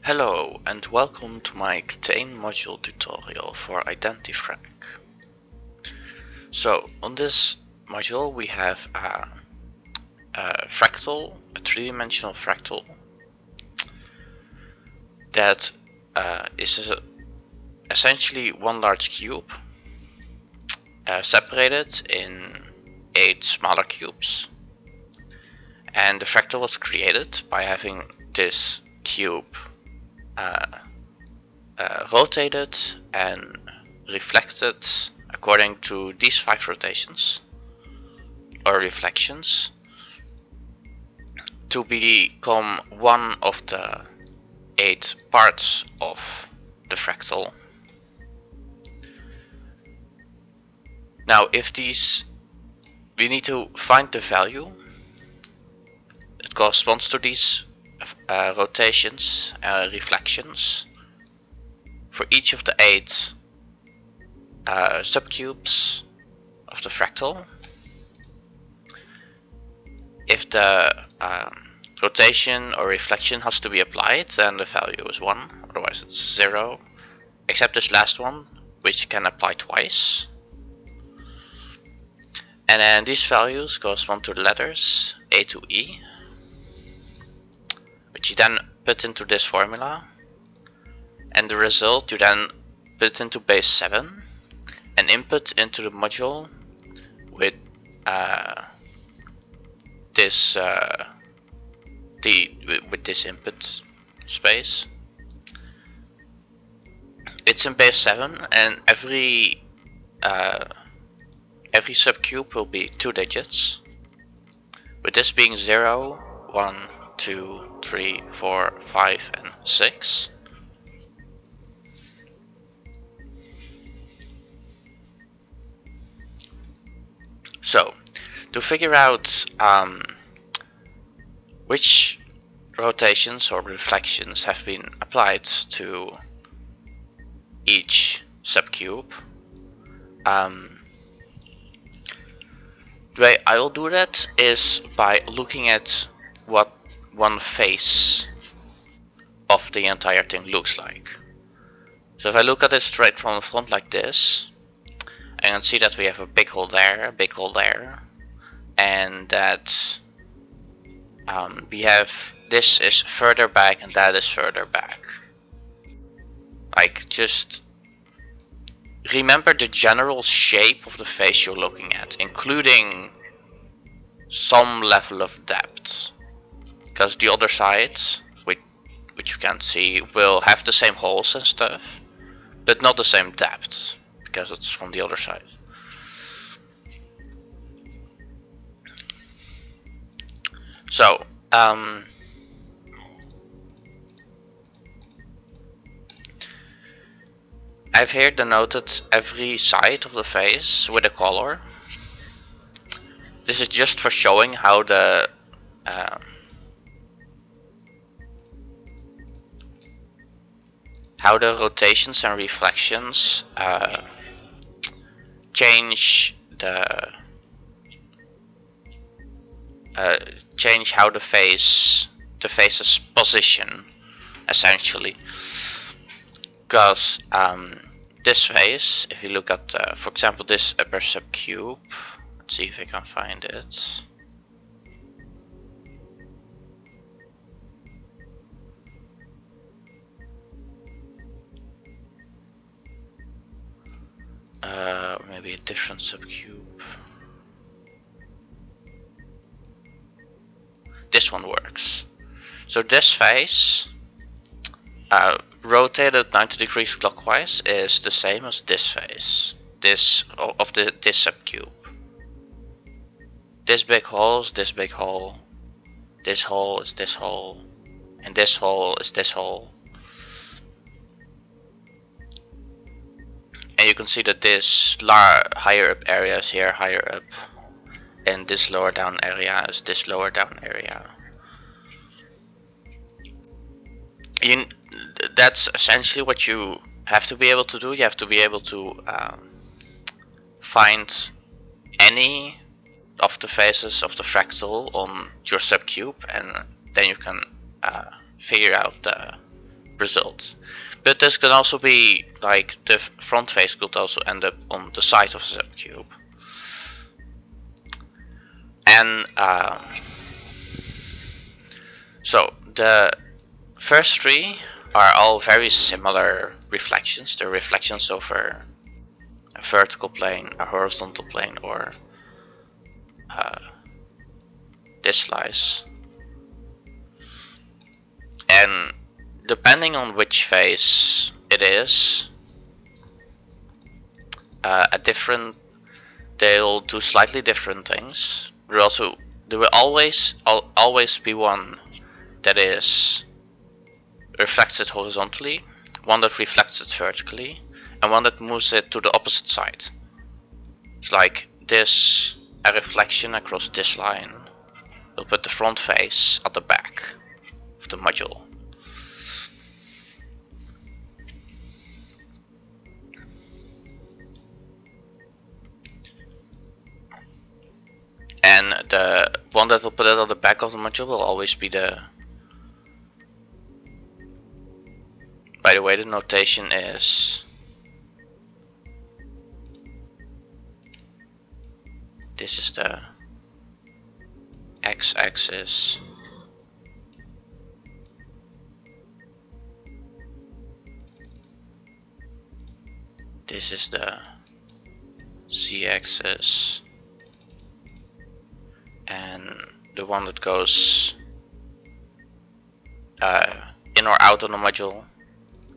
Hello and welcome to my KTANE module tutorial for Identifrac. So on this module we have a fractal, a three-dimensional fractal that is essentially one large cube separated in 8 smaller cubes, and the fractal was created by having this cube rotated and reflected according to these 5 rotations or reflections to become one of the 8 parts of the fractal. Now we need to find the value that corresponds to these rotations, reflections for each of the 8 subcubes of the fractal. If the rotation or reflection has to be applied, then the value is 1, otherwise it's 0, except this last one, which can apply twice. And then these values correspond to the letters A to E, which you then put into this formula, and the result you then put into base 7 and input into the module with this input space. It's in base 7, and every subcube will be 2 digits, with this being 0, 1, 2, 3, 4, 5, and 6. So, to figure out which rotations or reflections have been applied to each subcube, the way I will do that is by looking at what one face of the entire thing looks like. So if I look at it straight from the front like this, I can see that we have a big hole there, and that we have this is further back and that is further back. Like, just remember the general shape of the face you're looking at, including some level of depth, because the other side, which you can't see, will have the same holes and stuff, but not the same depth, because it's from the other side. So I've here denoted every side of the face with a color. This is just for showing how the rotations and reflections change how the face's position, essentially. Because this face, if you look at for example this upper subcube, let's see if I can find it. Maybe a different subcube. This one works. So this face, rotated 90 degrees clockwise, is the same as this face. This subcube. This big hole is this big hole. This hole is this hole, and this hole is this hole. And you can see that this higher up area is here higher up, and this lower down area is this lower down area. That's essentially what you have to be able to do. You have to be able to find any of the faces of the fractal on your subcube, and then you can figure out result. But this can also be like the front face could also end up on the side of the subcube. And so the first three are all very similar reflections. They're reflections over a vertical plane, a horizontal plane, or this slice. And depending on which face it is, they'll do slightly different things. There will always be one that is reflects it horizontally, one that reflects it vertically, and one that moves it to the opposite side. It's like this, a reflection across this line will put the front face at the back of the module. And the one that will put it at the back of the module will always be the... By the way, the notation is... This is the x-axis. This is the z-axis. And the one that goes in or out on the module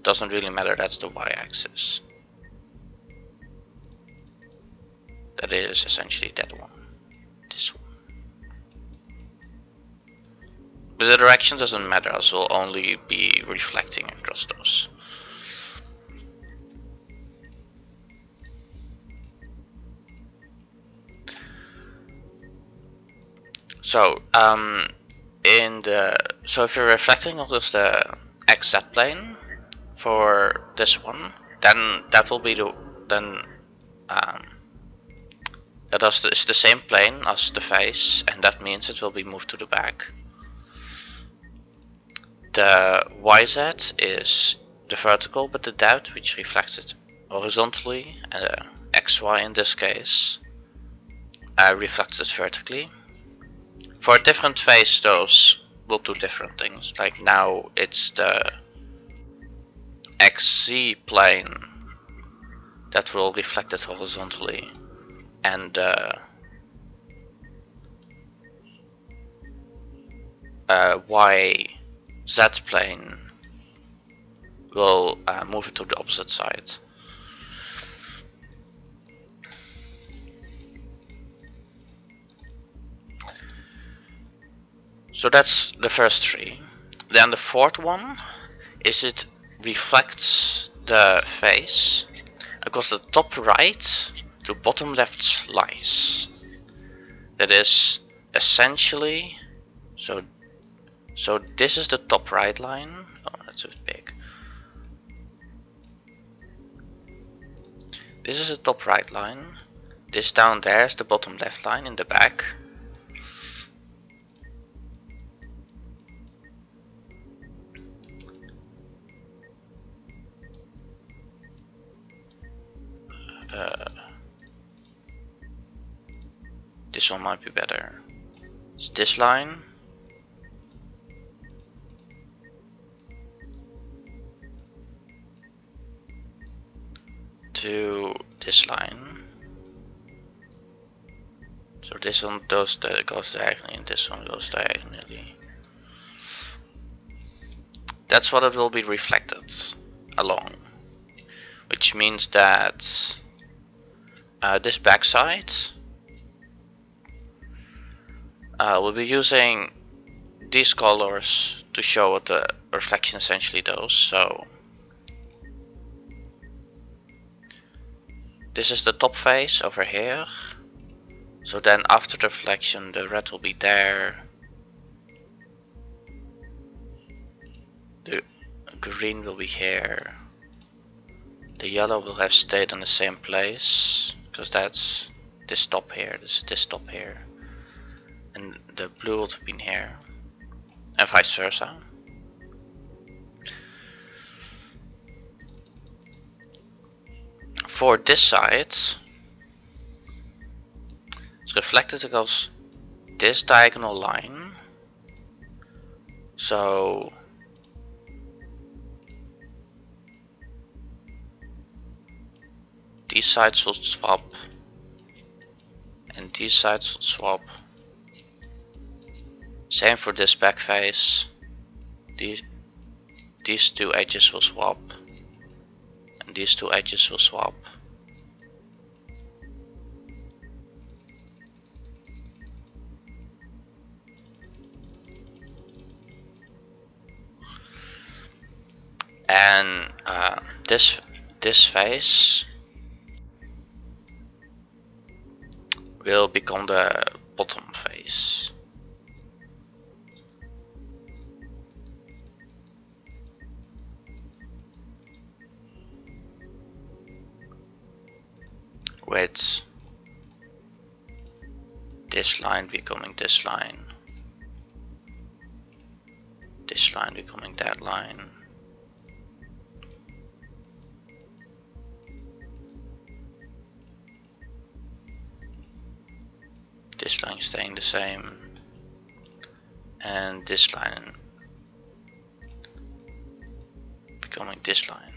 doesn't really matter, that's the y-axis. That is essentially that one, this one. But the direction doesn't matter, as we'll only be reflecting across those. So if you're reflecting across the xz plane for this one, then that will be it's the same plane as the face, and that means it will be moved to the back. The yz is the vertical, but the depth which reflects it horizontally, and xy in this case reflects it vertically. For a different face, those will do different things. Like now it's the xz plane that will reflect it horizontally, and yz plane will move it to the opposite side. So that's the first three. Then the fourth one is it reflects the face across the top right to bottom left slice. That is essentially, so this is the top right line. Oh, that's a bit big. This is the top right line. This down there is the bottom left line in the back. This one might be better. It's this line. To this line. So this one goes diagonally and this one goes diagonally. That's what it will be reflected along. Which means that this backside we'll be using these colors to show what the reflection essentially does. So this is the top face over here. So then after the reflection, the red will be there, the green will be here, the yellow will have stayed in the same place because that's this top here, this top here, and the blue would have been here, and vice versa. for this side, it's reflected across this diagonal line. So these sides will swap and these sides will swap. Same for this back face. These two edges will swap and these two edges will swap. And this face will become the bottom face. With this line becoming this line, this line becoming that line. This line staying the same, and this line becoming this line.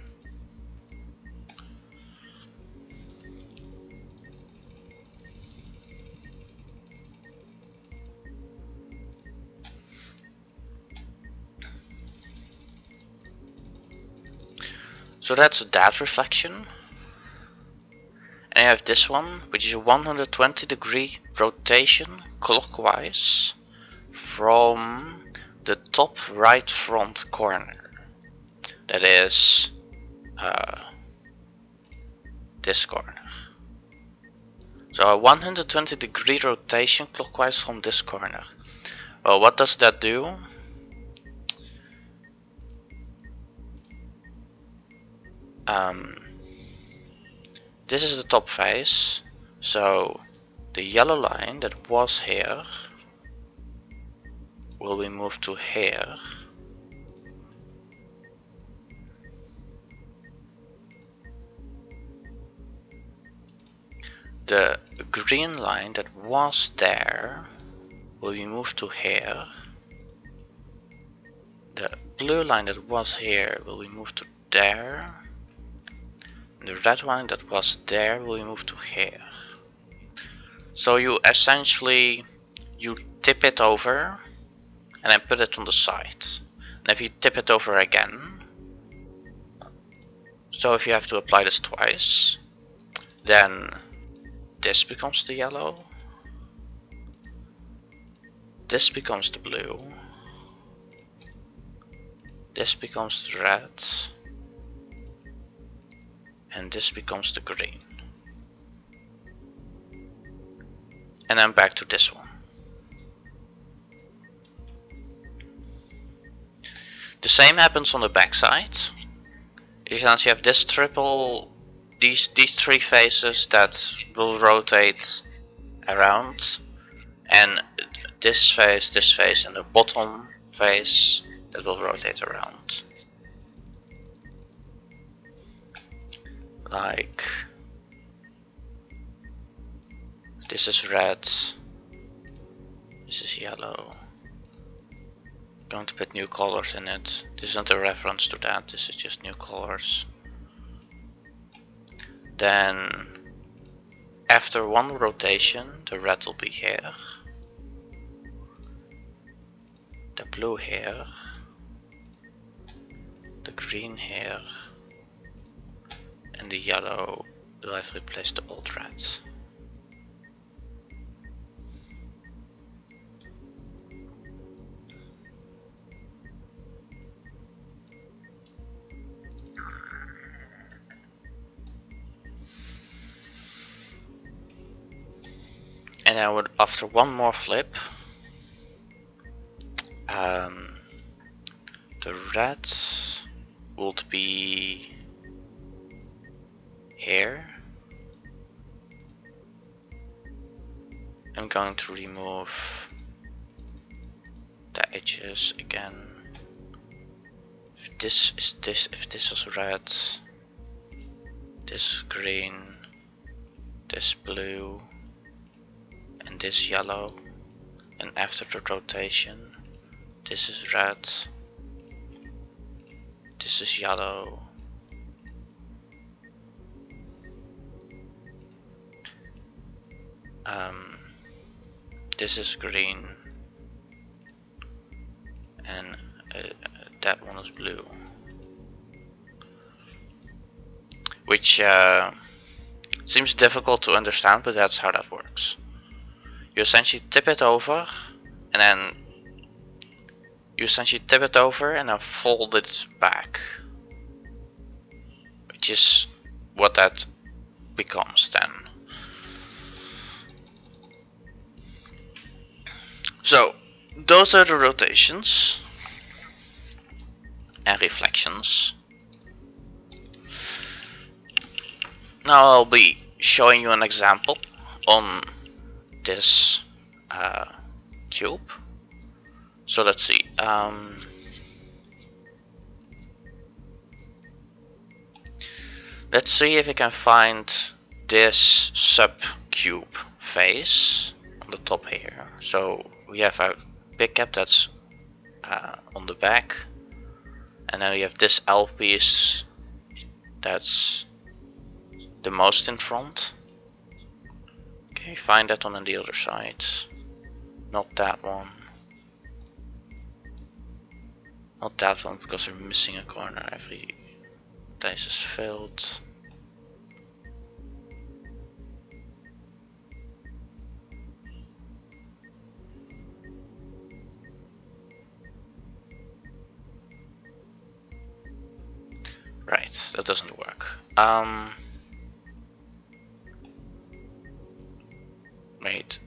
So that's that reflection. And I have this one, which is a 120-degree rotation clockwise from the top right front corner. That is this corner. So a 120-degree rotation clockwise from this corner. Well, what does that do? This is the top face, so the yellow line that was here will be moved to here. The green line that was there will be moved to here. The blue line that was here will be moved to there. The red line that was there will be moved to here. So you essentially tip it over and then put it on the side. And if you tip it over again, so if you have to apply this twice, then this becomes the yellow, this becomes the blue, this becomes the red, and this becomes the green. And then back to this one. The same happens on the back side. You can see you have this these three faces that will rotate around, and this face, and the bottom face that will rotate around. Like this is red, this is yellow. I'm going to put new colors in it. This isn't a reference to that, this is just new colors. Then after one rotation, the red will be here, the blue here, the green here, and the yellow will have replaced the old red. And I would, after one more flip, the red would be here. I'm going to remove the edges again. If this was red, this green, this blue, and this yellow. And after the rotation, this is red, this is yellow, this is green, and that one is blue. Which seems difficult to understand, but that's how that works. You essentially tip it over, and then fold it back, which is what that becomes then. So those are the rotations and reflections. Now I'll be showing you an example on this cube. So let's see. Let's see if we can find this subcube face on the top here. So we have a big cap that's on the back, and then we have this L piece that's the most in front. Okay, find that one on the other side. Not that one. Not that one, because we're missing a corner. Every place is filled. Right, that doesn't work. Wait.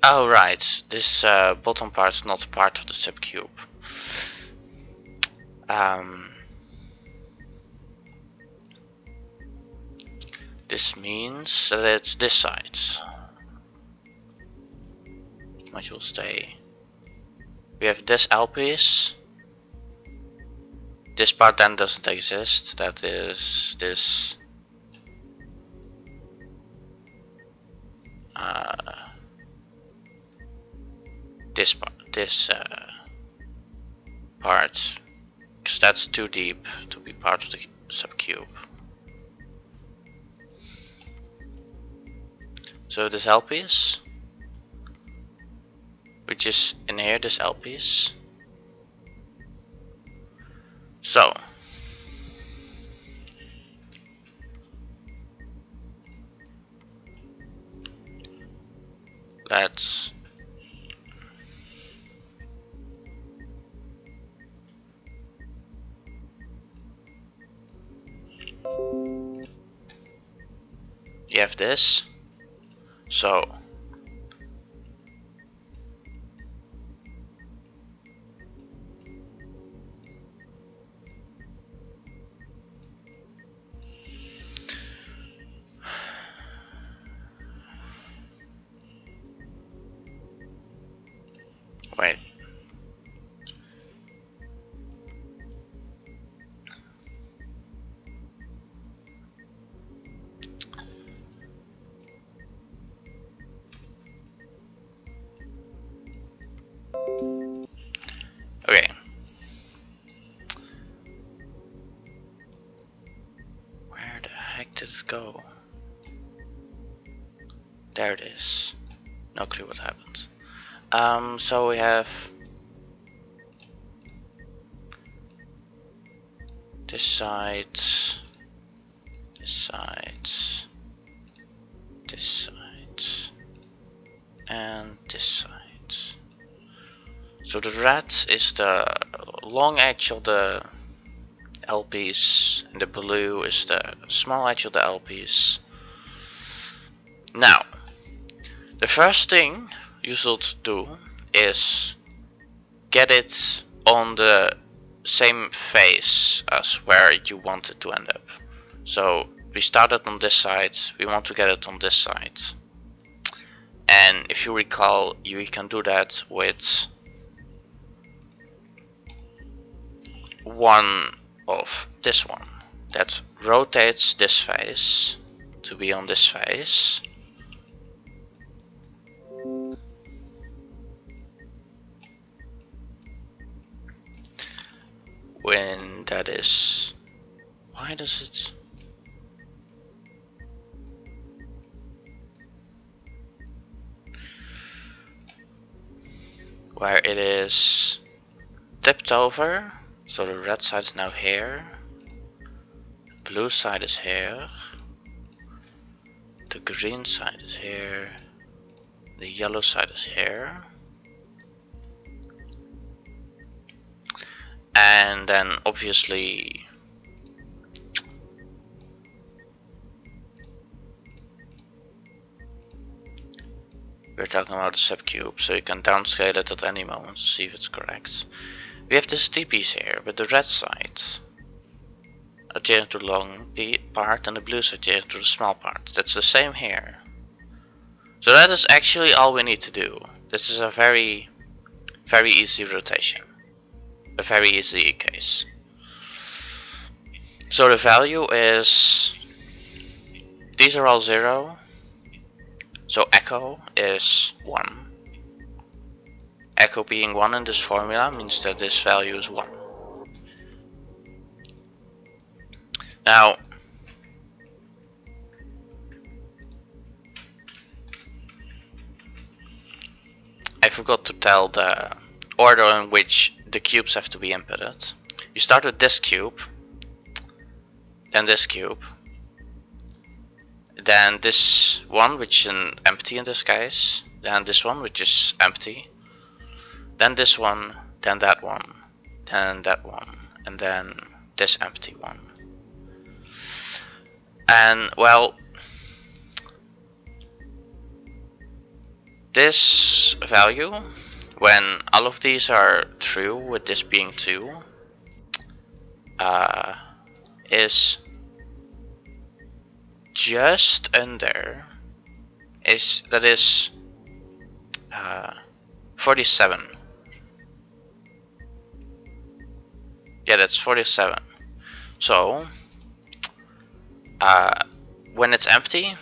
Oh right, this bottom part is not part of the subcube. This means that it's this side. Which will stay. We have this L piece. This part then doesn't exist. That is this part, because that's too deep to be part of the subcube. So this L piece, which is in here, this L piece. So let's you have this. So wait. Okay. Where the heck did it go? There it is. No clue what happened. So we have this side, this side, this side, and this side. So the red is the long edge of the L piece, and the blue is the small edge of the L piece. Now, the first thing you should do is get it on the same face as where you want it to end up. So We started on this side, we want to get it on this side. And if you recall, you can do that with one of this one that rotates this face to be on this face. When that is, why does it? Where it is tipped over, so the red side is now here, the blue side is here, the green side is here, the yellow side is here, and then obviously we're talking about the subcube, so you can downscale it at any moment to see if it's correct. We have this T piece here with the red side adjacent to the long part and the blue side adjacent to the small part. That's the same here. So that is actually all we need to do. This is a very easy rotation. A very easy case. So the value is, these are all 0. So echo is 1. Echo being 1 in this formula means that this value is 1. Now, I forgot to tell the order in which the cubes have to be inputted. You start with this cube, then this cube, then this one, which is an empty in this case, then this one, which is empty, then this one, then that one, then that one, and then this empty one. And well, this value, when all of these are true, with this being 2, is just under, that is 47. Yeah, that's 47. So when it's empty,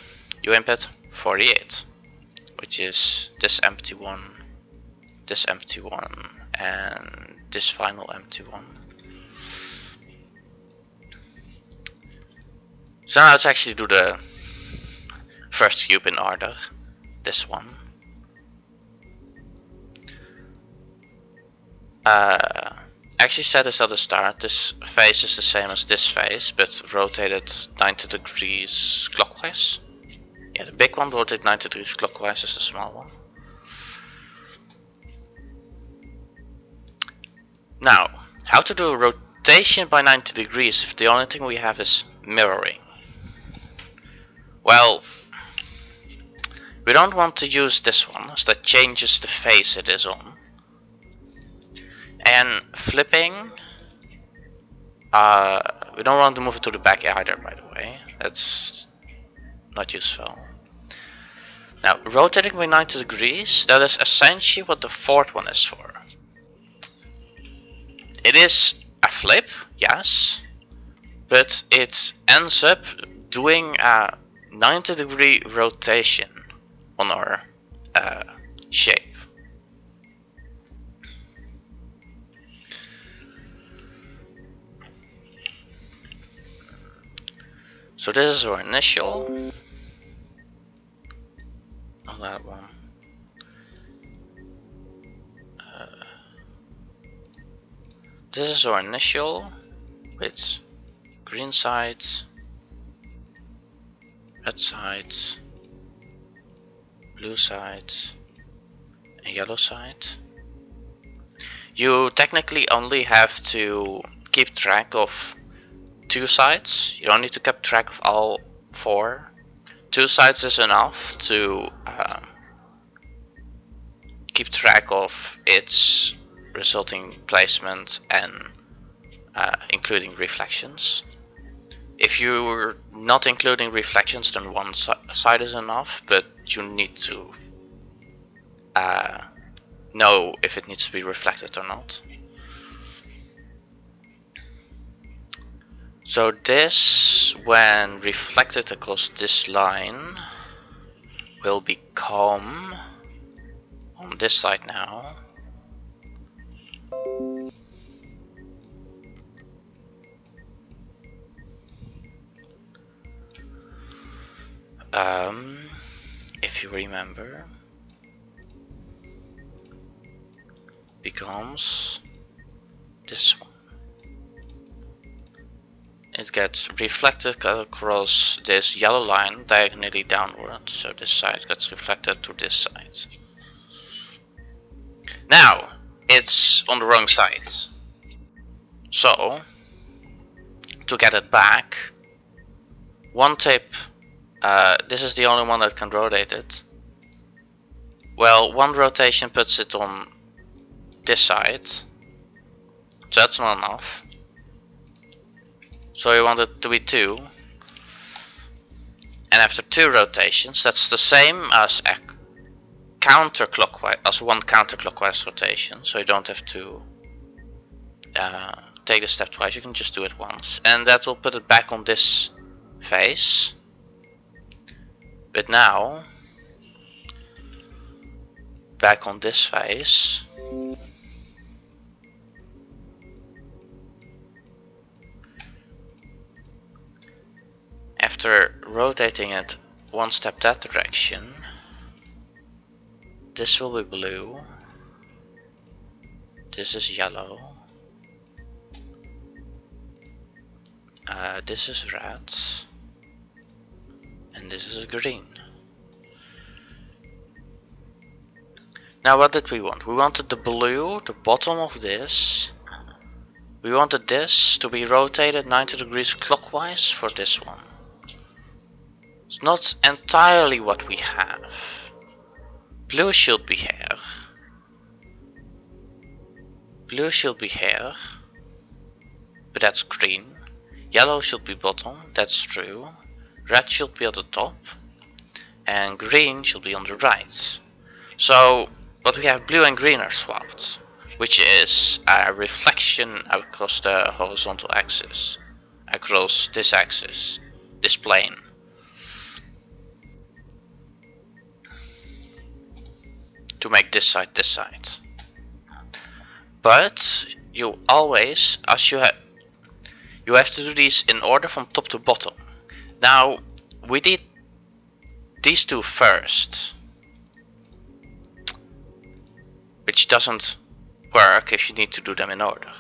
you input 48, which is this empty one, and this final empty one. So now let's actually do the first cube in order. This one. Actually said this at the start, this face is the same as this face, but rotated 90 degrees clockwise. Yeah, the big one rotated 90 degrees clockwise as the small one. Now, how to do a rotation by 90 degrees if the only thing we have is mirroring? Well, we don't want to use this one, as that changes the face it is on. And flipping, we don't want to move it to the back either, by the way. That's not useful. Now, rotating by 90 degrees, that is essentially what the fourth one is for. It is a flip, yes, but it ends up doing a 90-degree rotation on our shape. So this is our initial. On that one. This is our initial with green sides, red sides, blue sides, and yellow side. You technically only have to keep track of 2 sides. You don't need to keep track of all 4. 2 sides is enough to keep track of its resulting placement and including reflections. If you're not including reflections, then one side is enough, but you need to know if it needs to be reflected or not. So this, when reflected across this line, will become on this side now. If you remember, becomes this one. It gets reflected across this yellow line diagonally downwards, so this side gets reflected to this side. Now, it's on the wrong side. So, to get it back, one tip, this is the only one that can rotate it. Well, one rotation puts it on this side, so that's not enough. So you want it to be 2. And after 2 rotations, that's the same as a counterclockwise, as one counterclockwise rotation. So you don't have to take the step twice, you can just do it once. And that will put it back on this face. But now, back on this face. After rotating it one step that direction, this will be blue, this is yellow, this is red, and this is green. Now what did we want? We wanted the blue, the bottom of this. We wanted this to be rotated 90 degrees clockwise for this one. It's not entirely what we have. Blue should be here. Blue should be here. But that's green. Yellow should be bottom, that's true. Red should be at the top. And green should be on the right. So, but we have blue and green are swapped, which is a reflection across the horizontal axis. Across this axis, this plane. To make this side this side. But you always, you have to do these in order from top to bottom. Now we did these two first, which doesn't work if you need to do them in order.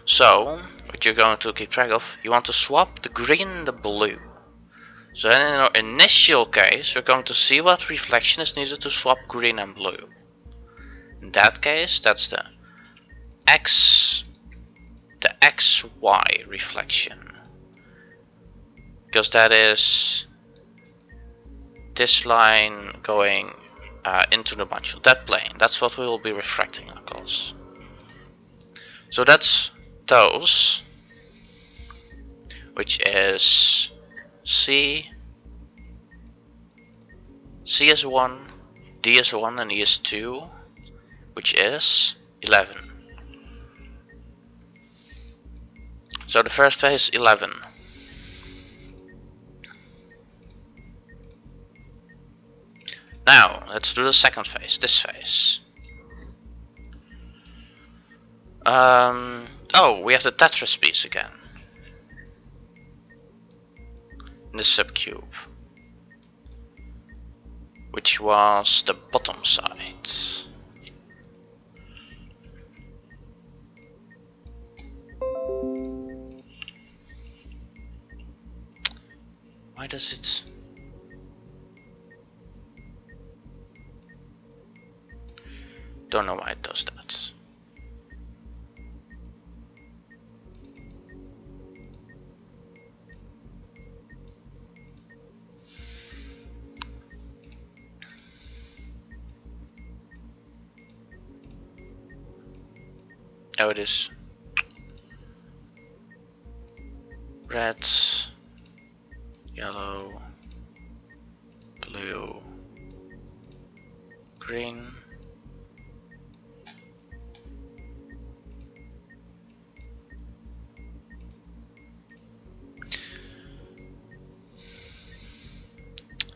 So what you're going to keep track of, you want to swap the green and the blue. So then in our initial case, we're going to see what reflection is needed to swap green and blue. In that case, that's the XY reflection. Because that is this line going into the module, that plane. That's what we will be refracting across. So that's those, which is C is 1, D is 1, and E is 2, which is 11. So the first phase 11. Now let's do the second phase, this phase. Oh, we have the Tetris piece again. In the subcube, which was the bottom side. Why does it? Don't know why it does that. Oh, it is red, yellow, blue, green.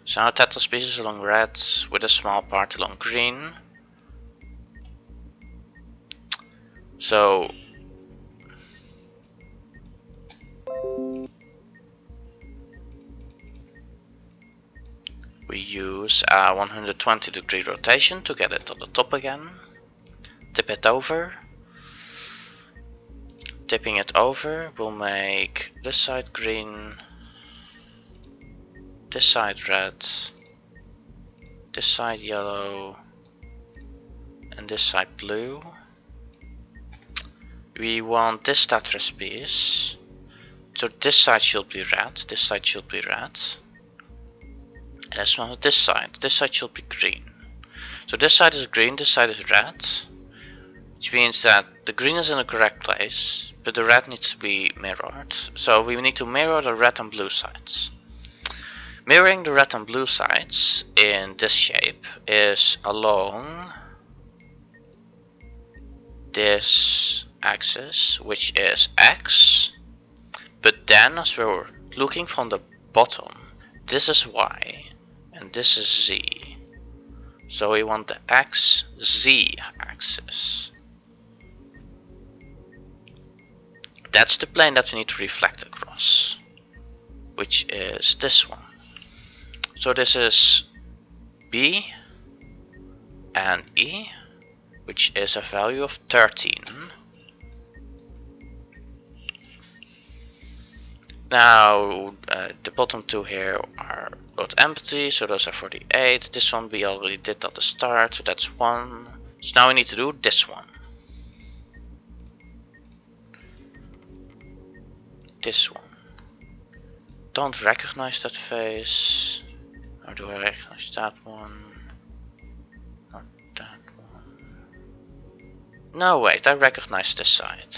So now tetraspecies along red with a small part along green. So we use a 120-degree rotation to get it on the top again. Tip it over. Tipping it over will make this side green, this side red, this side yellow, and this side blue. We want this tetraspiece, so this side should be red, this side should be red. And as well as this side should be green. So this side is green, this side is red, which means that the green is in the correct place, but the red needs to be mirrored. So we need to mirror the red and blue sides. Mirroring the red and blue sides in this shape is along this axis, which is X, but then as we're looking from the bottom, this is Y and this is Z. So we want the XZ axis. That's the plane that we need to reflect across, which is this one. So this is B and E, which is a value of 13. Now the bottom two here are both empty, so those are 48. This one we already did at the start, so that's 1. So now we need to do this one. This one. Don't recognize that face. Or do I recognize that one? Not that one. No, wait, I recognize this side.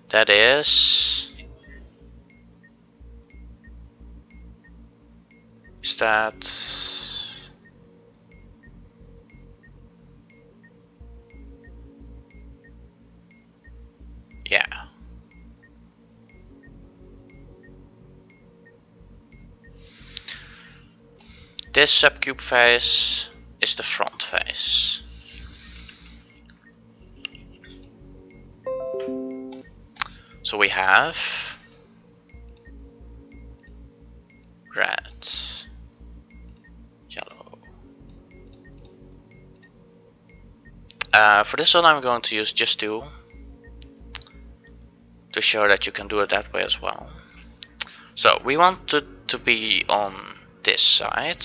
That is... Is that... Yeah. This subcube face is the front face. So we have red, yellow. For this one I'm going to use just 2 to show that you can do it that way as well. So we want it to be on this side.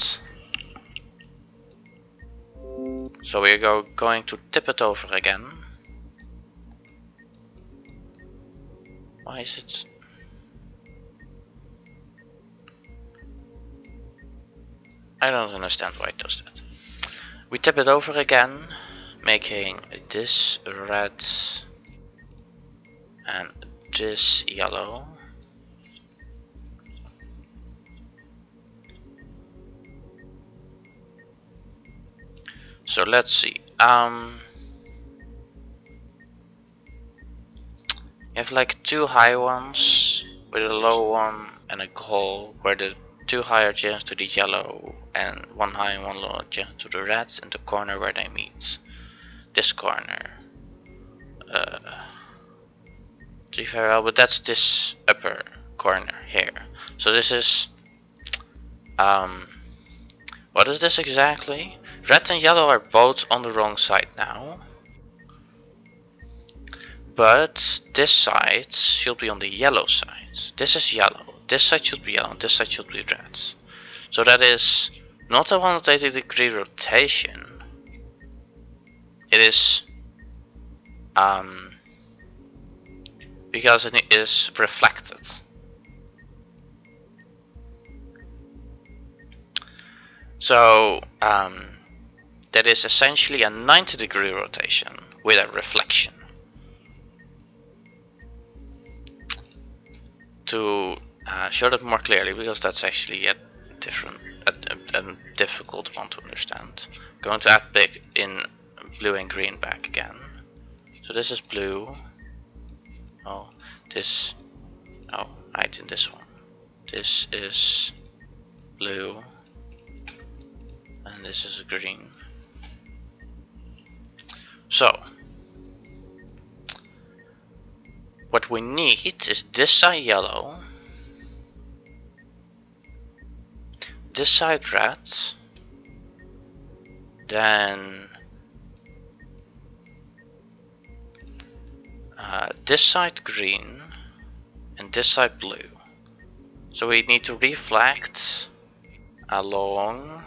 So we're going to tip it over again. Why is it? I don't understand why it does that. We tip it over again, making this red and this yellow. So let's see. You have like 2 high ones with a low one and a hole where the 2 high are adjacent to the yellow and 1 high and 1 low adjacent to the red in the corner where they meet. This corner. See very well, but that's this upper corner here. So this is what is this exactly? Red and yellow are both on the wrong side now. But this side should be on the yellow side. This is yellow. This side should be yellow. This side should be red. So that is not a 180-degree rotation. It is because it is reflected. So that is essentially a 90-degree rotation with a reflection. To show that more clearly, because that's actually a difficult one to understand. Going to add big in blue and green back again. So this is blue. Oh, this. Oh, right, in this one. This is blue, and this is green. So what we need is this side yellow, this side red, then this side green, and this side blue. So we need to reflect along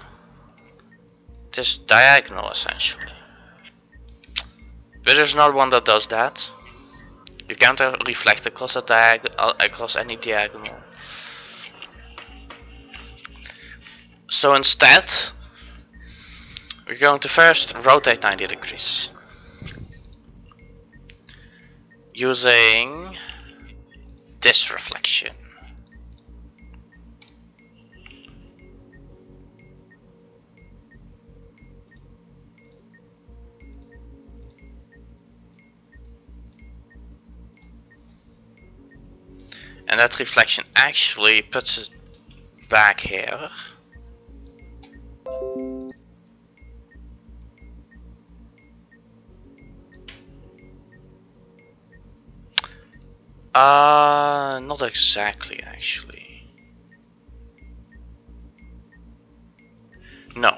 this diagonal essentially. But there's another one that does that. You can't reflect across across any diagonal. So instead, we're going to first rotate 90 degrees using this reflection. And that reflection actually puts it back here. Not exactly actually. No.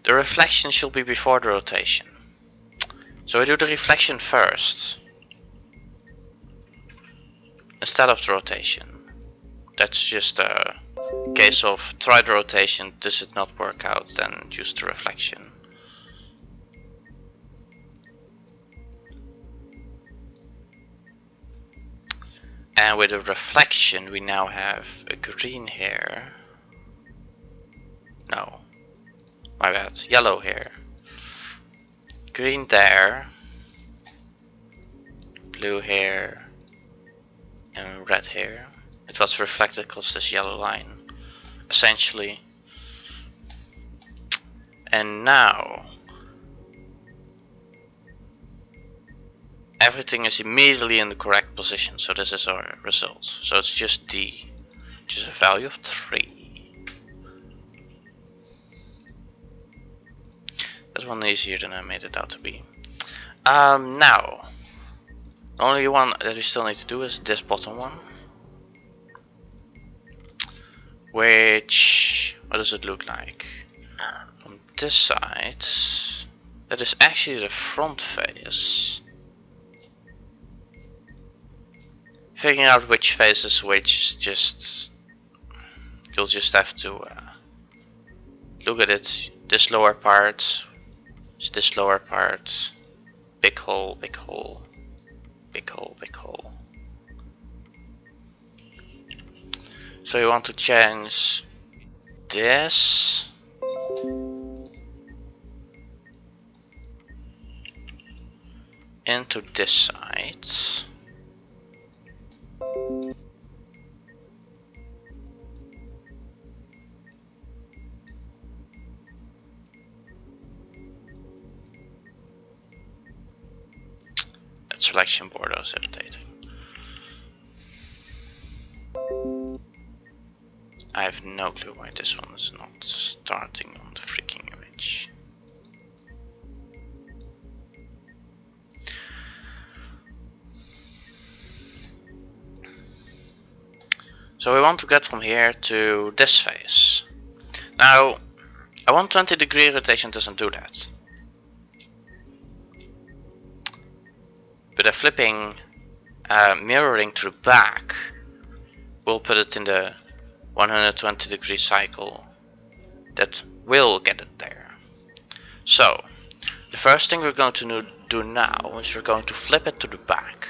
The reflection should be before the rotation. So we do the reflection first, instead of the rotation. That's just a case of try the rotation, does it not work out, then use the reflection. And with the reflection we now have a green here. No, my bad, yellow here. Green there. Blue here. And red here. It was reflected across this yellow line, essentially. And now everything is immediately in the correct position, so this is our result. So it's just D, which is a value of 3. That's one easier than I made it out to be. Now, the only one that we still need to do is this bottom one. Which, what does it look like? On this side, that is actually the front face. Figuring out which face is which, you'll just have to look at it. This lower part is this lower part. Big hole, big hole, big hole, big hole. So you want to change this into this side. That selection border is irritating. I have no clue why this one is not starting on the freaking image. So we want to get from here to this face. Now, a 120-degree rotation doesn't do that. But a flipping mirroring to the back will put it in the 120-degree cycle that will get it there. So, the first thing we're going to do now is we're going to flip it to the back,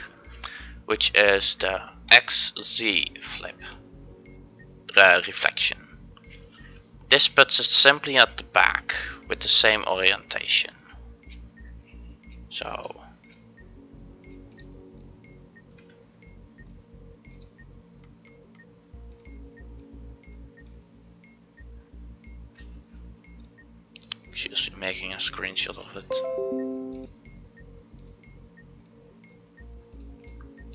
which is the XZ flip reflection. This puts it simply at the back with the same orientation. So just making a screenshot of it.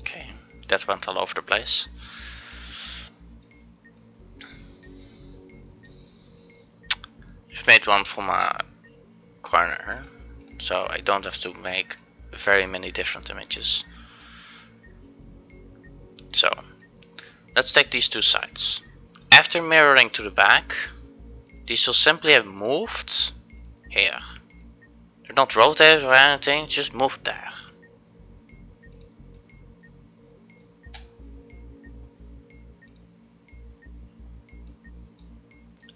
Okay, that went all over the place. I've made one for my corner, so I don't have to make very many different images. So let's take these two sides. After mirroring to the back, these will simply have moved here. They're not rotated or anything, just moved there.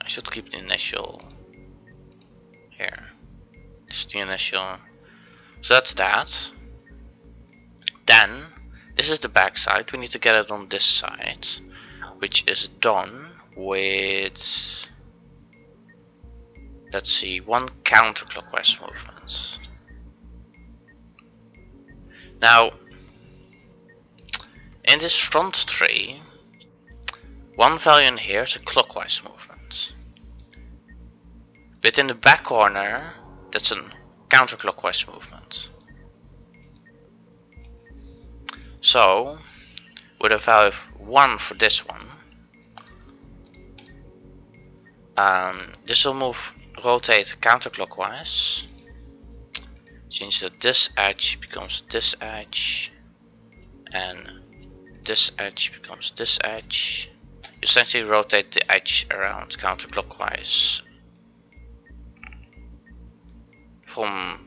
I should keep the initial here. This is the initial. So that's that. Then this is the back side. We need to get it on this side, which is done with, let's see, one counterclockwise movement. Now, in this front tree, one value in here is a clockwise movement. But in the back corner, that's a counterclockwise movement. So, with a value of 1 for this one, this will rotate counterclockwise, which means that this edge becomes this edge, and this edge becomes this edge. You essentially rotate the edge around counterclockwise from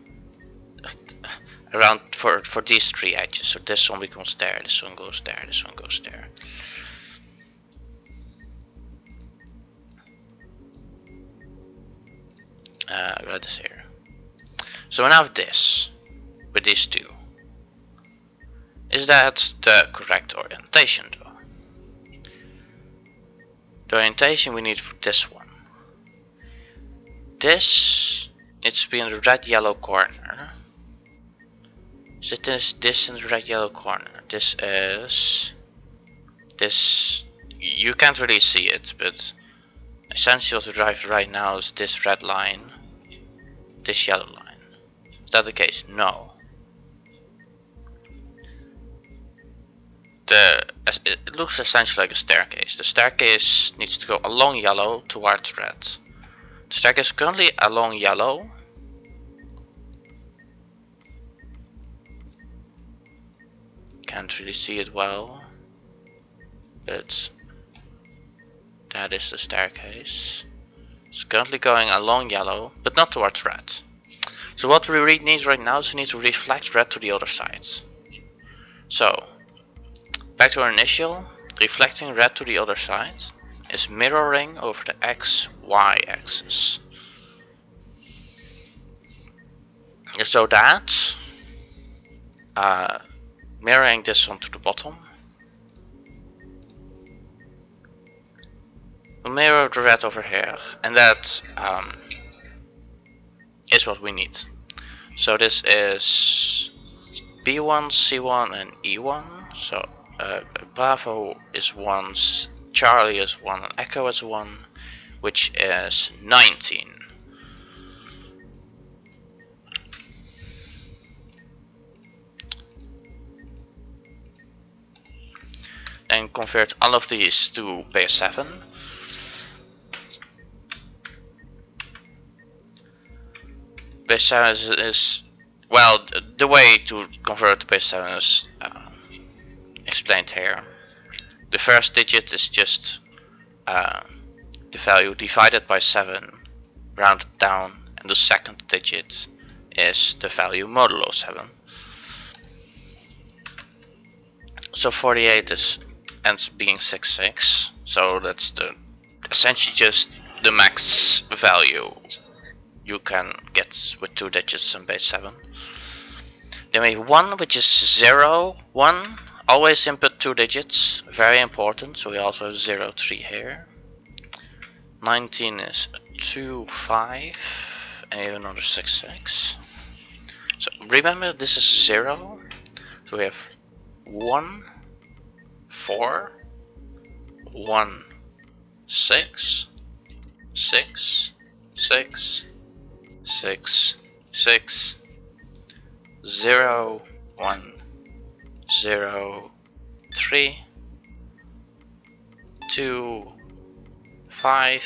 around for these three edges. So this one becomes there, this one goes there, this one goes there. Right here. So now this with these two. Is that the correct orientation though? The orientation we need for this one. This needs to be in the red yellow corner. So this in the red yellow corner. This is this. You can't really see it, but essentially what we drive right now is this red line, this yellow line. Is that the case? No. It looks essentially like a staircase. The staircase needs to go along yellow towards red. The staircase is currently along yellow. Can't really see it well, but that is the staircase. It's currently going along yellow, but not towards red. So what we need right now is we need to reflect red to the other side. So back to our initial, reflecting red to the other side is mirroring over the XY axis. So that mirroring this onto the bottom, we'll mirror the red over here, and that is what we need. So this is B1, C1 and E1. So Bravo is 1, Charlie is 1 and Echo is 1, which is 19. And convert all of these to base 7. Base 7 is well, the way to convert to base 7 is explained here. The first digit is just the value divided by 7 rounded down, and the second digit is the value modulo 7. So 48 ends up being 66, so that's essentially just the max value you can get with 2 digits in base 7. Then we have 1, which is 0, 1. Always input 2 digits, very important, so we also have 0, 3 here. 19 is 2, 5, and we have another 6, 6. So remember, this is 0. So we have 1, 4, 1, 6, 6, 6, 6, 6, 0, 1, 0, 3, 2, 5,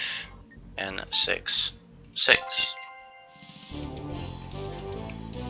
and 6, 6.